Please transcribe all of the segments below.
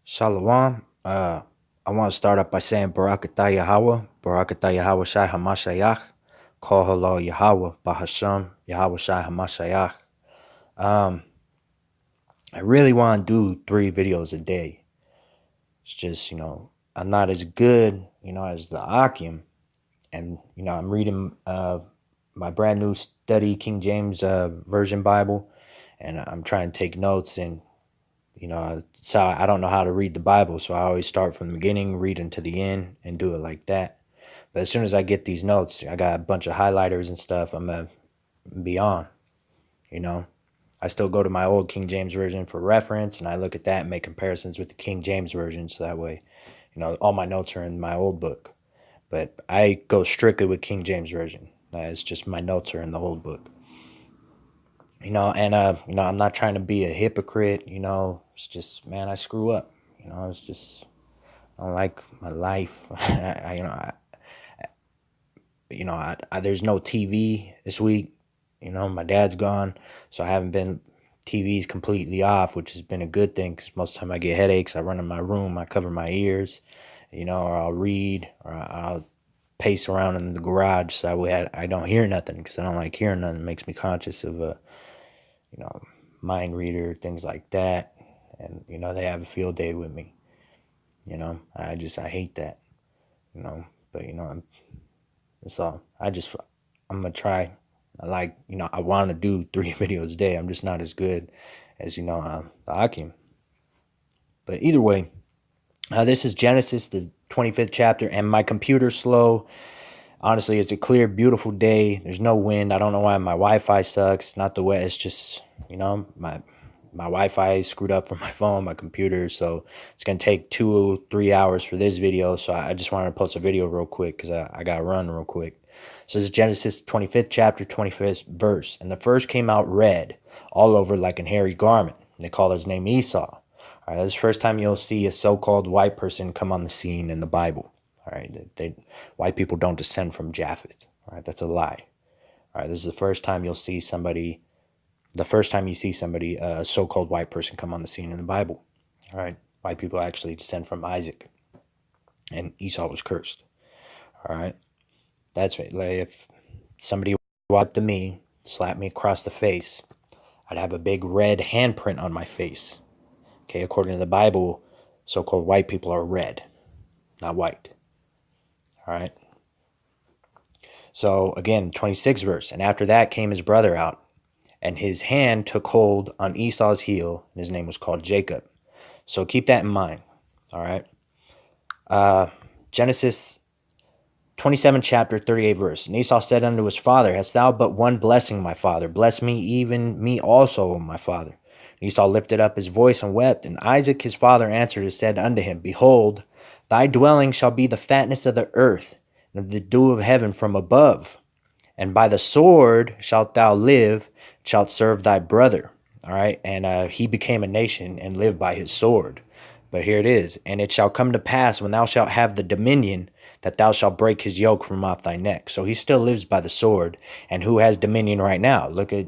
Shalom. I want to start up by saying Barakatah Yahweh, Barakatah Yahweh Shai Hamashiach, Kol Halo Yahweh, Bahasham, Yahweh Shai Hamashiach. I really want to do 3 videos a day. It's just, I'm not as good, as the Akim. And, I'm reading my brand new study King James Version Bible, and I'm trying to take notes. And so I don't know how to read the Bible, so I always start from the beginning, read into the end, and do it like that. But as soon as I get these notes, I got a bunch of highlighters and stuff. I'm gonna be on. You know, I still go to my old King James version for reference, and I look at that and make comparisons with the King James version, so that way, all my notes are in my old book. But I go strictly with King James version. It's just my notes are in the old book. I'm not trying to be a hypocrite. It's just, man, I screw up. It's just, I don't like my life. There's no TV this week. My dad's gone, so I haven't been. TV's completely off, which has been a good thing because most of the time I get headaches. I run in my room, I cover my ears, or I'll read, or I'll pace around in the garage so that way I don't hear nothing because I don't like hearing nothing. It makes me conscious of mind reader, things like that. And, they have a field day with me. I hate that, but, that's all. I'm going to try. I want to do 3 videos a day. I'm just not as good as, the Akim. But either way, this is Genesis, the 25th chapter, and my computer's slow. Honestly, it's a clear, beautiful day. There's no wind. I don't know why my Wi-Fi sucks. Not the way. It's just, my Wi-Fi is screwed up from my phone, my computer. So it's going to take 2 or 3 hours for this video. So I just wanted to post a video real quick because I got to run real quick. So this is Genesis 25th chapter, 25th verse. And the first came out red, all over like an hairy garment. They call his name Esau. All right, this is the first time you'll see a so-called white person come on the scene in the Bible. All right, white people don't descend from Japheth. All right, that's a lie. All right, this is the first time you'll see somebody, a so-called white person come on the scene in the Bible. All right, white people actually descend from Isaac, and Esau was cursed. All right, that's right. Like if somebody walked up to me, slapped me across the face, I'd have a big red handprint on my face. Okay, according to the Bible, so-called white people are red, not white. All right. So again, 26th verse. And after that came his brother out, and his hand took hold on Esau's heel, and his name was called Jacob. So keep that in mind. All right. Genesis 27 chapter 38 verse. And Esau said unto his father, Hast thou but one blessing, my father? Bless me, even me also, my father. And Esau lifted up his voice and wept. And Isaac his father answered and said unto him, Behold, thy dwelling shall be the fatness of the earth, and of the dew of heaven from above. And by the sword shalt thou live, shalt serve thy brother. All right. And he became a nation and lived by his sword. But here it is. And it shall come to pass when thou shalt have the dominion that thou shalt break his yoke from off thy neck. So he still lives by the sword. And who has dominion right now? Look at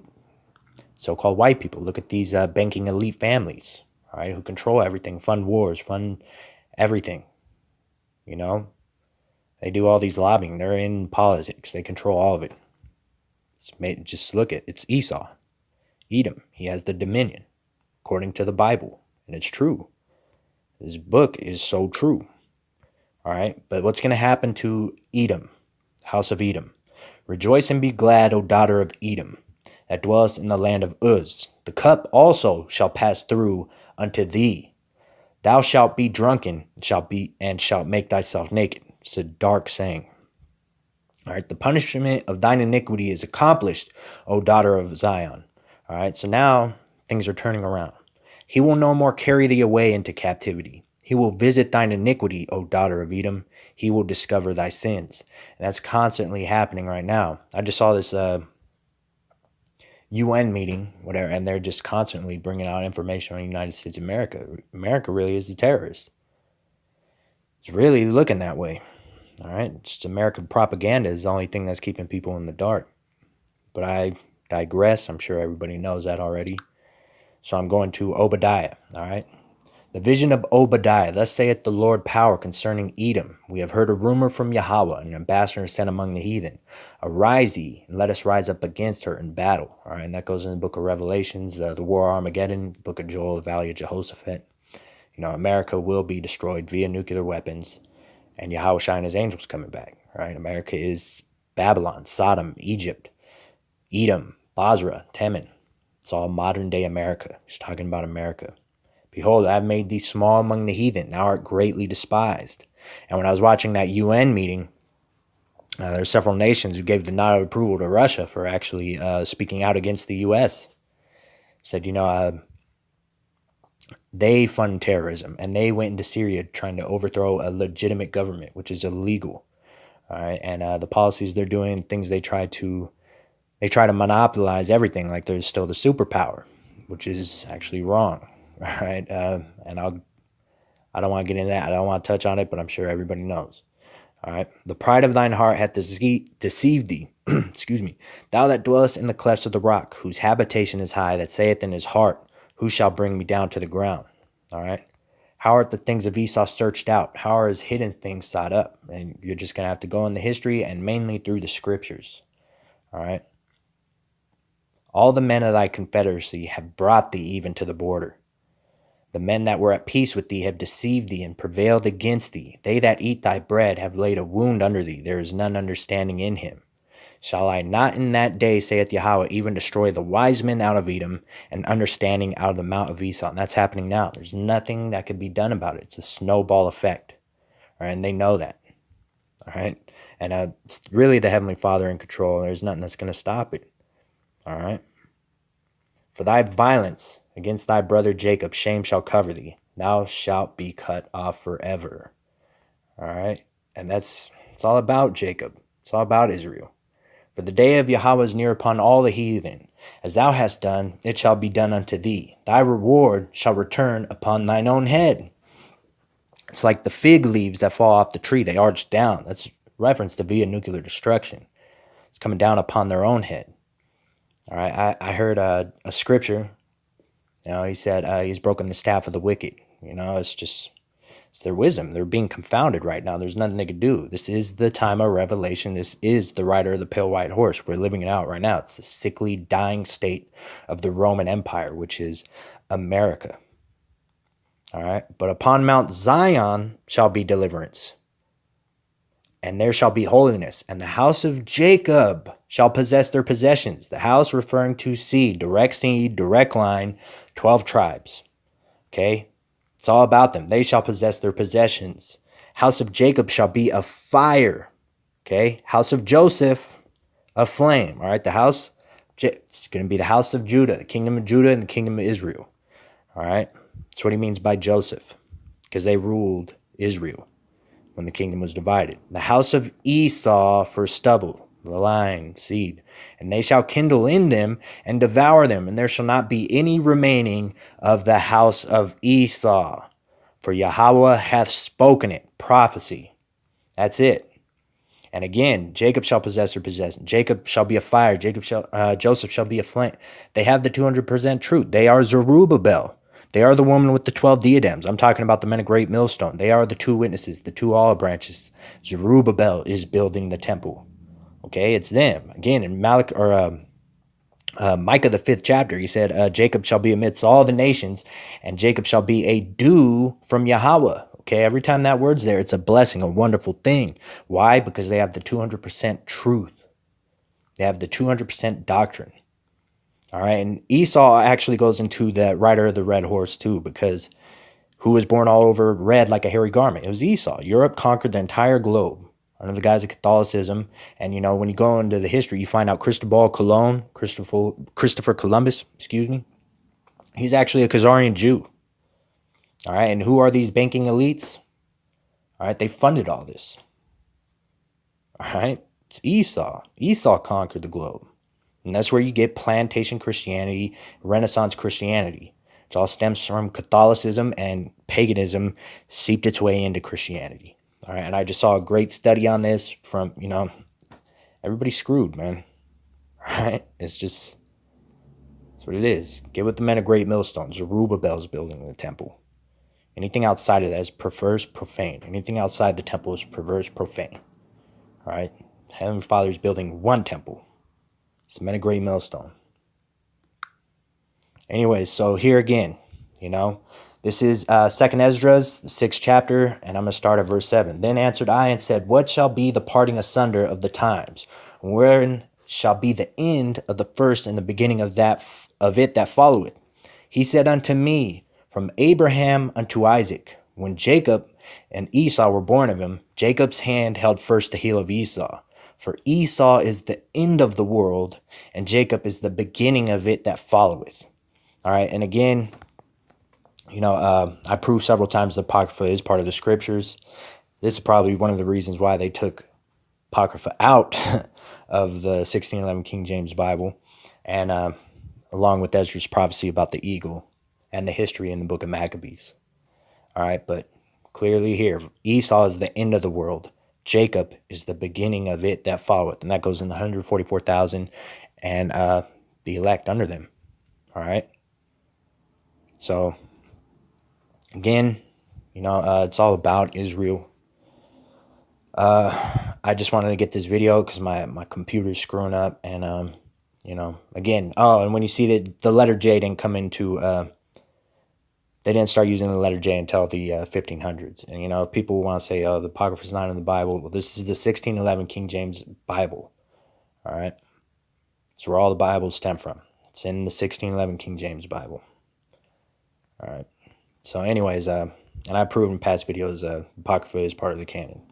so-called white people. Look at these banking elite families, all right, who control everything, fund wars, fund everything. They do all these lobbying. They're in politics. They control all of it. Just look at it's Esau, Edom. He has the dominion, according to the Bible, and it's true. This book is so true. All right, but what's going to happen to Edom, house of Edom? Rejoice and be glad, O daughter of Edom, that dwellest in the land of Uz. The cup also shall pass through unto thee. Thou shalt be drunken, and shalt make thyself naked. It's a dark saying. All right, the punishment of thine iniquity is accomplished, O daughter of Zion. All right, so now things are turning around. He will no more carry thee away into captivity. He will visit thine iniquity, O daughter of Edom. He will discover thy sins. And that's constantly happening right now. I just saw this UN meeting, whatever, and they're just constantly bringing out information on the United States of America. America really is the terrorist. It's really looking that way. All right, just American propaganda is the only thing that's keeping people in the dark. But I digress. I'm sure everybody knows that already. So I'm going to Obadiah. All right, The vision of Obadiah. Thus saith the Lord power concerning Edom. We have heard a rumor from Yahweh, an ambassador sent among the heathen. Arise ye, and let us rise up against her in battle. All right, and that goes in the book of Revelations, the war of Armageddon, book of Joel, the valley of Jehoshaphat. America will be destroyed via nuclear weapons, and Yahweh and his angels coming back. Right? America is Babylon, Sodom, Egypt, Edom, Basra, Teman. It's all modern day America. He's talking about America. Behold, I have made thee small among the heathen. Thou art greatly despised. And when I was watching that UN meeting, there are several nations who gave the nod of approval to Russia for actually speaking out against the U.S. Said, they fund terrorism, and they went into Syria trying to overthrow a legitimate government, which is illegal. All right, and the policies they're doing, things they try to monopolize everything, like they're still the superpower, which is actually wrong. All right, and I don't want to get into that. I don't want to touch on it, but I'm sure everybody knows. All right, the pride of thine heart hath deceived thee. Excuse me. Thou that dwellest in the clefts of the rock, whose habitation is high, that saith in his heart, who shall bring me down to the ground? All right. How are the things of Esau searched out? How are his hidden things sought up? And you're just going to have to go in the history and mainly through the scriptures. All right. All the men of thy confederacy have brought thee even to the border. The men that were at peace with thee have deceived thee and prevailed against thee. They that eat thy bread have laid a wound under thee. There is none understanding in him. Shall I not in that day, saith Yahweh, even destroy the wise men out of Edom and understanding out of the mount of Esau? And that's happening now. There's nothing that could be done about it. It's a snowball effect. All right, and they know that. All right. And it's really the Heavenly Father in control. There's nothing that's going to stop it. All right. For thy violence against thy brother Jacob, shame shall cover thee. Thou shalt be cut off forever. All right. And it's all about Jacob. It's all about Israel. For the day of Yahweh is near upon all the heathen. As thou hast done, it shall be done unto thee. Thy reward shall return upon thine own head. It's like the fig leaves that fall off the tree. They arch down. That's reference to via nuclear destruction. It's coming down upon their own head. All right. I heard a scripture. He said he's broken the staff of the wicked. It's their wisdom. They're being confounded right now. There's nothing they could do. This is the time of revelation. This is the rider of the pale white horse. We're living it out right now. It's the sickly, dying state of the Roman Empire, which is America. All right. But upon Mount Zion shall be deliverance, and there shall be holiness, and the house of Jacob shall possess their possessions. The house referring to seed, direct line, 12 tribes. Okay. It's all about them. They shall possess their possessions. House of Jacob shall be a fire. Okay. House of Joseph, a flame. All right. It's going to be the house of Judah, the kingdom of Judah and the kingdom of Israel. All right. That's what he means by Joseph, because they ruled Israel when the kingdom was divided. The house of Esau for stubble, the line, seed. And they shall kindle in them and devour them, and there shall not be any remaining of the house of Esau. For Yahweh hath spoken it. Prophecy. That's it. And again, Jacob shall possess their possession. Jacob shall be a fire. Joseph shall be a flame. They have the 200% truth. They are Zerubbabel. They are the woman with the 12 diadems. I'm talking about the men of great millstone. They are the two witnesses, the two olive branches. Zerubbabel is building the temple. Okay, it's them. Again, in Micah, the 5th chapter, he said, Jacob shall be amidst all the nations, and Jacob shall be a dew from Yahweh. Okay, every time that word's there, it's a blessing, a wonderful thing. Why? Because they have the 200% truth. They have the 200% doctrine. All right, and Esau actually goes into the rider of the red horse too, because who was born all over red like a hairy garment? It was Esau. Europe conquered the entire globe under the guise of Catholicism. And, when you go into the history, you find out Christopher Columbus, he's actually a Khazarian Jew. All right, and who are these banking elites? All right, they funded all this. All right, it's Esau. Esau conquered the globe. And that's where you get plantation Christianity, Renaissance Christianity. It all stems from Catholicism, and paganism seeped its way into Christianity. All right, and I just saw a great study on this from, everybody's screwed, man. All right, that's what it is. Get with the men of great millstones. Zerubbabel's building the temple. Anything outside of that is perverse, profane. Anything outside the temple is perverse, profane. All right? Heavenly Father is building one temple. Cement a great millstone. Anyways, so here again, this is 2nd Esdras, the 6th chapter, and I'm going to start at verse 7. Then answered I and said, what shall be the parting asunder of the times? Wherein shall be the end of the first and the beginning of it that followeth? He said unto me, from Abraham unto Isaac, when Jacob and Esau were born of him, Jacob's hand held first the heel of Esau. For Esau is the end of the world, and Jacob is the beginning of it that followeth. All right, and again, I proved several times the Apocrypha is part of the Scriptures. This is probably one of the reasons why they took Apocrypha out of the 1611 King James Bible, and along with Ezra's prophecy about the eagle and the history in the book of Maccabees. All right, but clearly here, Esau is the end of the world. Jacob is the beginning of it that followeth, and that goes in the 144,000 and the elect under them. All right. So, again, it's all about Israel. I just wanted to get this video because my computer's screwing up, and again, and when you see that the letter J didn't come into, they didn't start using the letter J until the 1500s, and people want to say, oh, the Apocrypha is not in the Bible. Well, this is the 1611 King James Bible. All right, it's where all the Bibles stem from. It's in the 1611 King James Bible. All right. So anyways, and I've proven in past videos, Apocrypha is part of the canon.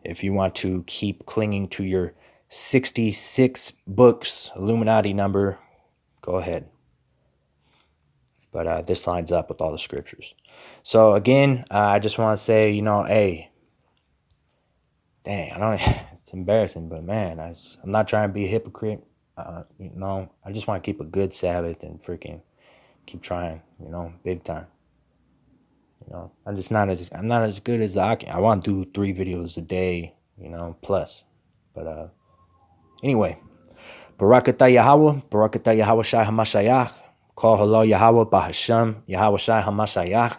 If you want to keep clinging to your 66 books Illuminati number, go ahead. But this lines up with all the Scriptures. So again, I just want to say, hey, dang, it's embarrassing, but man, I'm not trying to be a hypocrite. I just want to keep a good Sabbath and freaking keep trying, big time. I'm not as good as I can. I want to do 3 videos a day, plus. But anyway, Barakatah Yahweh, Barakatah Yahweh Shai HaMashiach, Call Hello Yahweh Bahashem, Yahweh Shai HaMashiach.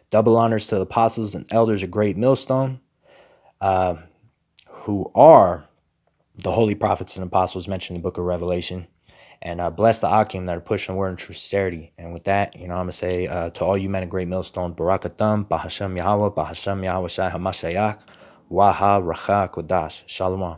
Double honors to the apostles and elders of Great Millstone, who are the holy prophets and apostles mentioned in the book of Revelation. And bless the Akim that are pushing the word in true sincerity. And with that, I'm going to say to all you men of Great Millstone, Barakatam, Bahashem Yahweh Shai HaMashiach, Waha Racha Kodash. Shalom.